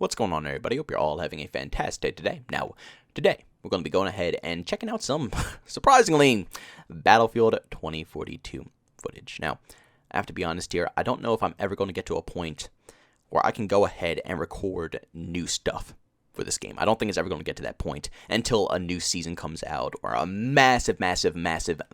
What's going on, everybody? Hope you're all having a fantastic day today. Now, today, we're going to be going ahead and checking out some, surprisingly, Battlefield 2042 footage. Now, I have to be honest here, I don't know if I'm ever going to get to a point where I can go ahead and record new stuff for this game. I don't think it's ever going to get to that point until a new season comes out or a massive update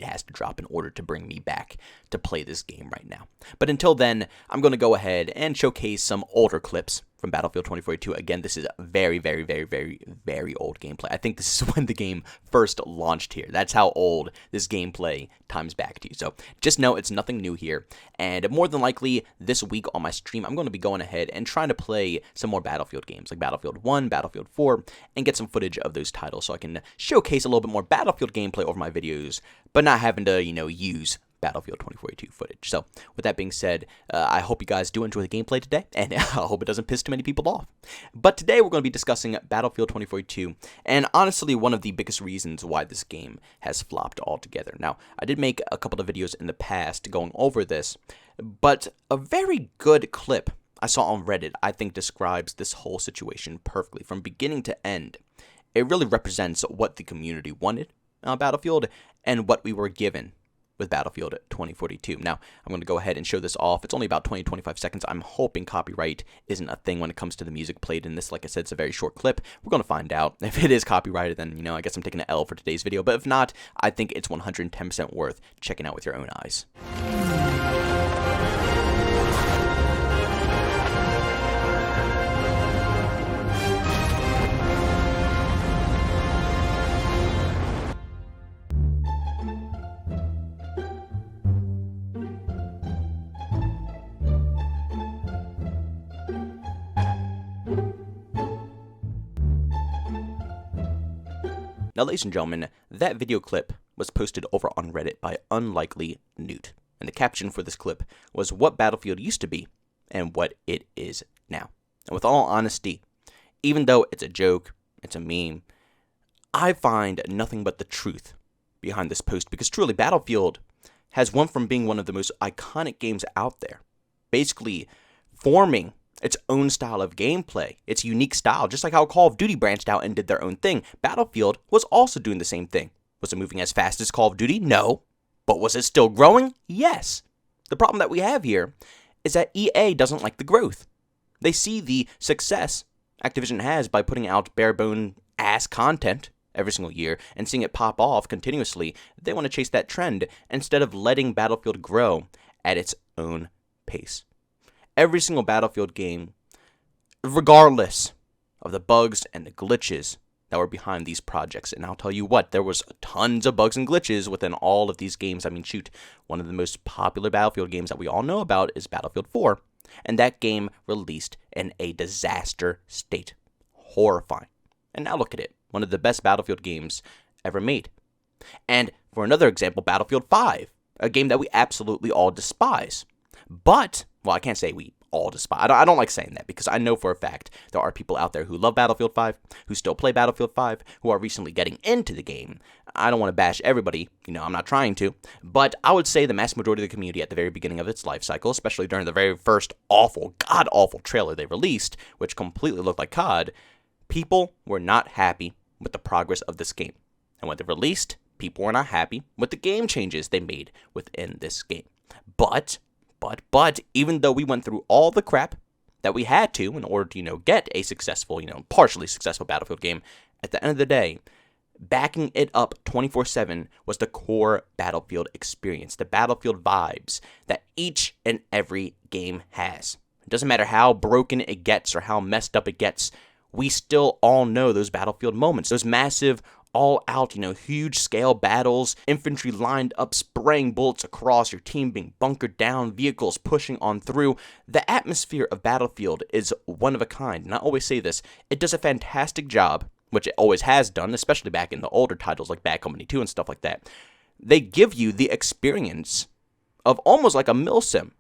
has to drop in order to bring me back to play this game right now. But until then, I'm going to go ahead and showcase some older clips from Battlefield 2042. Again, this is very old gameplay. I think this is when the game first launched here. That's how old this gameplay times back to you. So just know it's nothing new here. And more than likely, this week on my stream, I'm going to be going ahead and trying to play some more Battlefield games, like Battlefield 1, Battlefield 4, and get some footage of those titles so I can showcase a little bit more Battlefield gameplay over my videos, but not having to, use Battlefield 2042 footage. So, with that being said, I hope you guys do enjoy the gameplay today, and I hope it doesn't piss too many people off. But today we're going to be discussing Battlefield 2042, and honestly, one of the biggest reasons why this game has flopped altogether. Now, I did make a couple of videos in the past going over this, but a very good clip I saw on Reddit, I think, describes this whole situation perfectly from beginning to end. It really represents what the community wanted on Battlefield and what we were given with Battlefield 2042. Now, I'm going to go ahead and show this off. It's only about 20-25 seconds. I'm hoping copyright isn't a thing when it comes to the music played in this. Like I said, it's a very short clip. We're going to find out. If it is copyrighted, then, I guess I'm taking an L for today's video. But if not, I think it's 110% worth checking out with your own eyes. Now, ladies and gentlemen, that video clip was posted over on Reddit by Unlikely Newt, and the caption for this clip was what Battlefield used to be and what it is now. And with all honesty, even though it's a joke, it's a meme, I find nothing but the truth behind this post, because truly, Battlefield has went from being one of the most iconic games out there, basically forming its own style of gameplay, its unique style, just like how Call of Duty branched out and did their own thing. Battlefield was also doing the same thing. Was it moving as fast as Call of Duty? No. But was it still growing? Yes. The problem that we have here is that EA doesn't like the growth. They see the success Activision has by putting out bare-bone ass content every single year and seeing it pop off continuously. They want to chase that trend instead of letting Battlefield grow at its own pace. Every single Battlefield game, regardless of the bugs and the glitches that were behind these projects. And I'll tell you what, there was tons of bugs and glitches within all of these games. I mean, shoot, one of the most popular Battlefield games that we all know about is Battlefield 4. And that game released in a disaster state. Horrifying. And now look at it. One of the best Battlefield games ever made. And for another example, Battlefield 5. A game that we absolutely all despise. But, well, I can't say we all despise. I don't like saying that, because I know for a fact there are people out there who love Battlefield 5, who still play Battlefield 5, who are recently getting into the game. I don't want to bash everybody, I'm not trying to, but I would say the mass majority of the community at the very beginning of its life cycle, especially during the very first god-awful trailer they released, which completely looked like COD, people were not happy with the progress of this game. And when they released, people were not happy with the game changes they made within this game. But even though we went through all the crap that we had to in order to, get a successful, partially successful Battlefield game, at the end of the day, backing it up 24/7 was the core Battlefield experience, the Battlefield vibes that each and every game has. It doesn't matter how broken it gets or how messed up it gets, we still all know those Battlefield moments, those massive all-out, huge-scale battles, infantry lined up, spraying bullets across, your team being bunkered down, vehicles pushing on through. The atmosphere of Battlefield is one of a kind, and I always say this, it does a fantastic job, which it always has done, especially back in the older titles like Bad Company 2 and stuff like that. They give you the experience of almost like a milsim,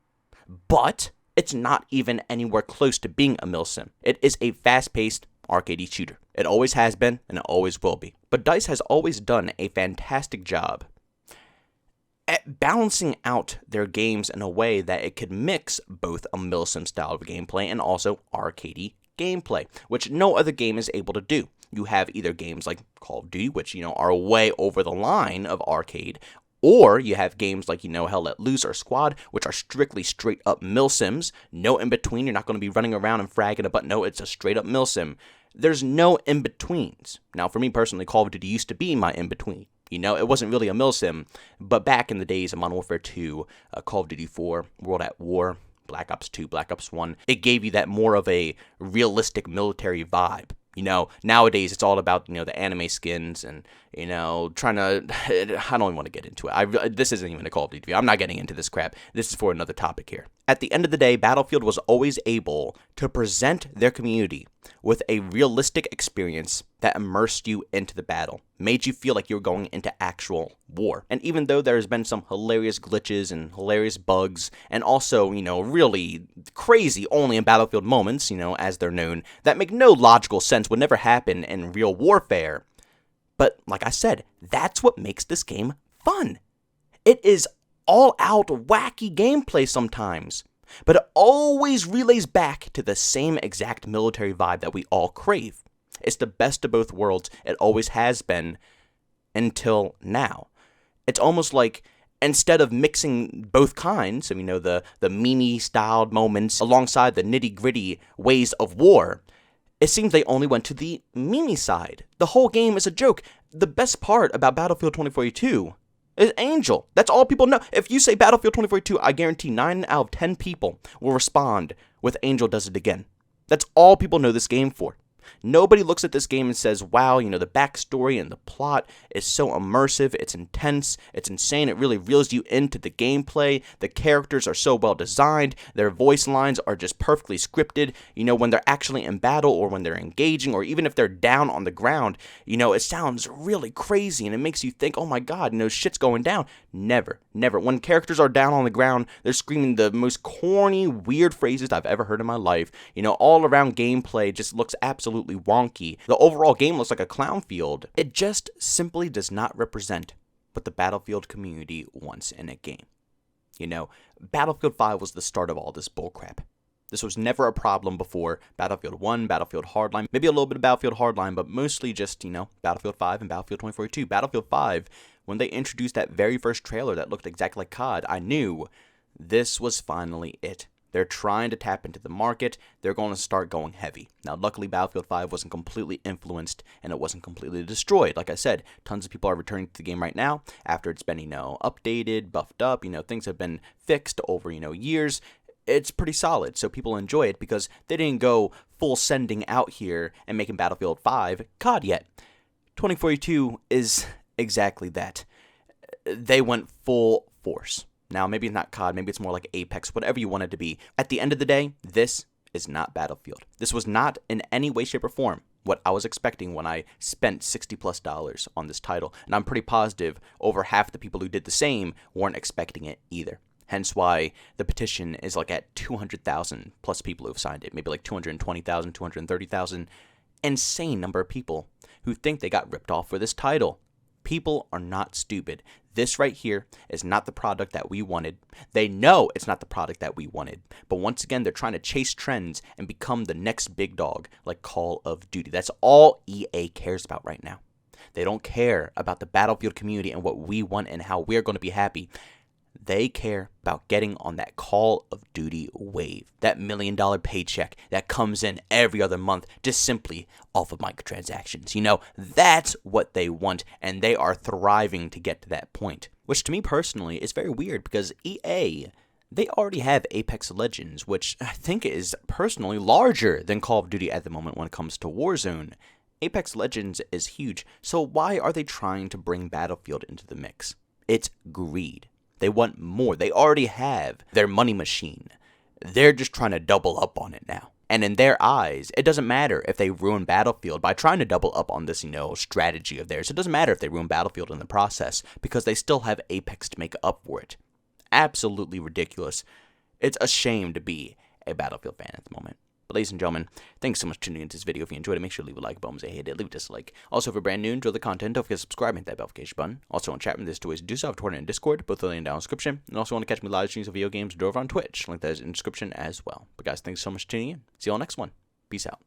but it's not even anywhere close to being a milsim. It is a fast-paced, arcade shooter. It always has been, and it always will be. But DICE has always done a fantastic job at balancing out their games in a way that it could mix both a milsim style of gameplay and also arcadey gameplay, which no other game is able to do. You have either games like Call of Duty, which, are way over the line of arcade, or you have games like, Hell Let Loose or Squad, which are strictly straight up milsims, no in between. You're not going to be running around and fragging a button. No, it's a straight up milsim. There's no in betweens. Now, for me personally, Call of Duty used to be my in between. It wasn't really a milsim, but back in the days of Modern Warfare 2, Call of Duty 4, World at War, Black Ops 2, Black Ops 1, it gave you that more of a realistic military vibe. Nowadays it's all about, the anime skins and, trying to, I don't even want to get into it. This isn't even a Call of Duty. I'm not getting into this crap. This is for another topic here. At the end of the day, Battlefield was always able to present their community with a realistic experience that immersed you into the battle, made you feel like you were going into actual war. And even though there's been some hilarious glitches and hilarious bugs, and also, really crazy only in Battlefield moments, as they're known, that make no logical sense, would never happen in real warfare. But like I said, that's what makes this game fun. It is all out wacky gameplay sometimes, but it always relays back to the same exact military vibe that we all crave. It's the best of both worlds. It always has been until now. It's almost like instead of mixing both kinds, the meme-styled moments alongside the nitty-gritty ways of war, it seems they only went to the meme side. The whole game is a joke. The best part about Battlefield 2042 is Angel. That's all people know. If you say Battlefield 2042, I guarantee 9 out of 10 people will respond with Angel does it again. That's all people know this game for. Nobody looks at this game and says, wow, the backstory and the plot is so immersive, it's intense, it's insane, it really reels you into the gameplay, the characters are so well designed, their voice lines are just perfectly scripted, when they're actually in battle or when they're engaging or even if they're down on the ground, it sounds really crazy and it makes you think, oh my god, shit's going down. Never. When characters are down on the ground, they're screaming the most corny, weird phrases I've ever heard in my life. All around gameplay just looks absolutely wonky. The overall game looks like a clown field. It just simply does not represent what the Battlefield community wants in a game. Battlefield 5 was the start of all this bullcrap. This was never a problem before Battlefield 1, Battlefield Hardline, maybe a little bit of Battlefield Hardline, but mostly just, Battlefield 5 and Battlefield 2042. Battlefield 5, when they introduced that very first trailer that looked exactly like COD, I knew this was finally it. They're trying to tap into the market. They're going to start going heavy. Now, luckily, Battlefield 5 wasn't completely influenced, and it wasn't completely destroyed. Like I said, tons of people are returning to the game right now after it's been, updated, buffed up. Things have been fixed over, years. It's pretty solid, so people enjoy it because they didn't go full sending out here and making Battlefield 5 COD yet. 2042 is exactly that. They went full force. Now, maybe it's not COD, maybe it's more like Apex, whatever you want it to be. At the end of the day, this is not Battlefield. This was not in any way, shape, or form what I was expecting when I spent $60+ on this title. And I'm pretty positive over half the people who did the same weren't expecting it either. Hence why the petition is like at 200,000 plus people who have signed it. Maybe like 220,000, 230,000. Insane number of people who think they got ripped off for this title. People are not stupid. This right here is not the product that we wanted. They know it's not the product that we wanted. But once again, they're trying to chase trends and become the next big dog like Call of Duty. That's all EA cares about right now. They don't care about the Battlefield community and what we want and how we're going to be happy. They care about getting on that Call of Duty wave, that $1 million paycheck that comes in every other month just simply off of microtransactions. That's what they want, and they are thriving to get to that point. Which to me personally is very weird because EA, they already have Apex Legends, which I think is personally larger than Call of Duty at the moment when it comes to Warzone. Apex Legends is huge, so why are they trying to bring Battlefield into the mix? It's greed. They want more. They already have their money machine. They're just trying to double up on it now. And in their eyes, it doesn't matter if they ruin Battlefield by trying to double up on this, strategy of theirs. It doesn't matter if they ruin Battlefield in the process because they still have Apex to make up for it. Absolutely ridiculous. It's a shame to be a Battlefield fan at the moment. But ladies and gentlemen, thanks so much for tuning into this video. If you enjoyed it, make sure to leave a like. Bones, I hate it, leave a dislike. Also, if you're brand new and enjoy the content, don't forget to subscribe and hit that notification button. Also, on chat with this to ways to do so, I have Twitter and Discord, both linked down in the description. And also want to catch me live streams of video games over on Twitch, link that is in the description as well. But guys, thanks so much for tuning in. See you all next one. Peace out.